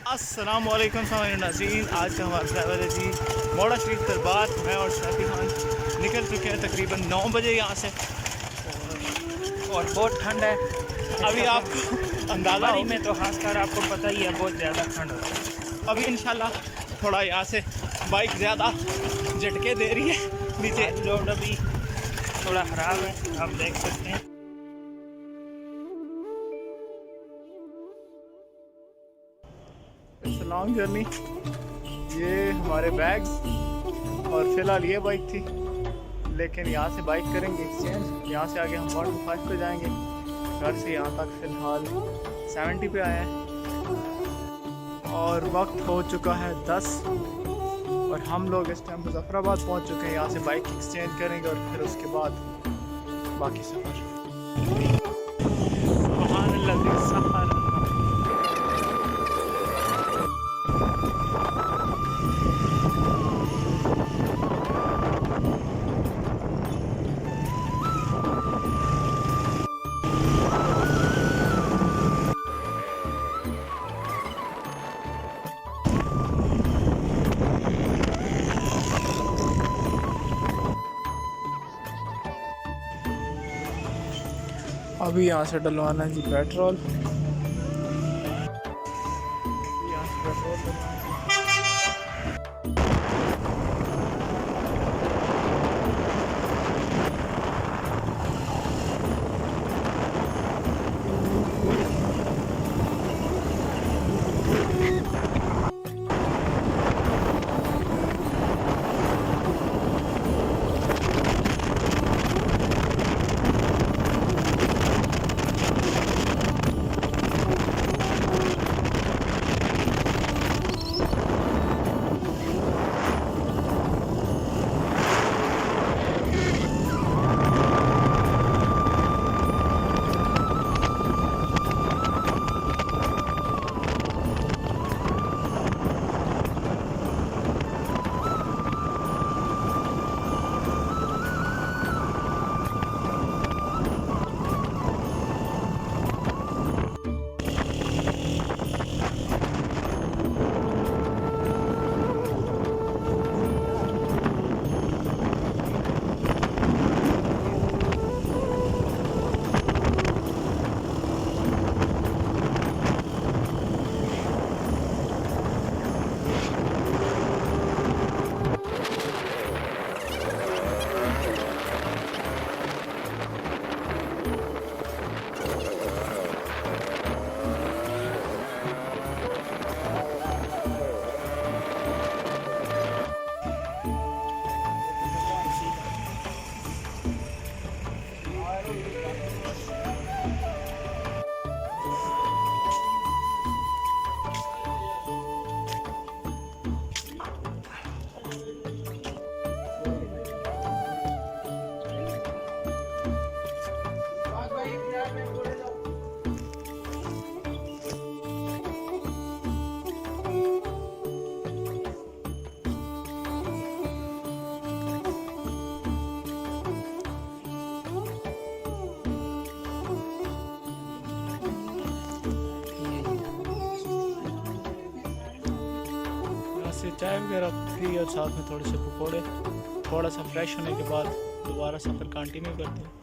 अस्सलाम वालेकुम सामान्य नाज़रीन, आज का हमारा ड्राइवर है जी मोड़ा शरीफ दरबार। मैं और शाफी खान निकल चुके हैं तकरीबन 9 बजे यहाँ से और बहुत ठंड है। अभी आपको अंदाज़ा हमारी हो में तो खासकर आपको पता ही है बहुत ज़्यादा ठंड होती है। अभी इंशाल्लाह थोड़ा यहाँ से बाइक ज़्यादा झटके दे रही है नीचे। रोड अभी थोड़ा ख़राब है, आप देख सकते हैं। It's long journey. ये हमारे बैग्स और फिलहाल ये बाइक थी, लेकिन यहाँ से बाइक करेंगे एक्सचेंज। यहाँ से आगे हम 125 पे जाएंगे। घर से यहाँ तक फ़िलहाल 70 पे आए हैं और वक्त हो चुका है 10 और हम लोग इस टाइम मुजफ्फराबाद पहुँच चुके हैं। यहाँ से बाइक एक्सचेंज करेंगे और फिर उसके बाद बाकी सफ़र। अभी यहाँ से डलवाना है जी पेट्रोल। यहाँ से पेट्रोल डलवाना है। चाय वगैरह पी और साथ में थोड़े से पकौड़े। थोड़ा सा फ्रेश होने के बाद दोबारा सफ़र कंटिन्यू करते हैं।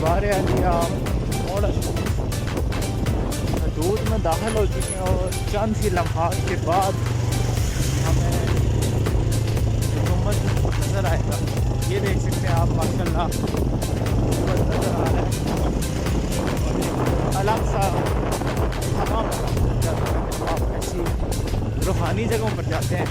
बारे अलिया मोड़ हदूद में दाखिल हो चुके हैं और चंद ही लम्हात के बाद हमें गुम्बद नज़र आएगा। ये देख सकते हैं आप माशाल्लाह गुम्बद नज़र आ रहा है। अलग सा तमाम आप ऐसी रूहानी जगहों पर जाते हैं।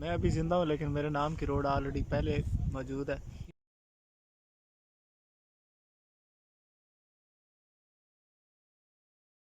मैं अभी ज़िंदा हूँ लेकिन मेरे नाम की रोड ऑलरेडी पहले मौजूद है।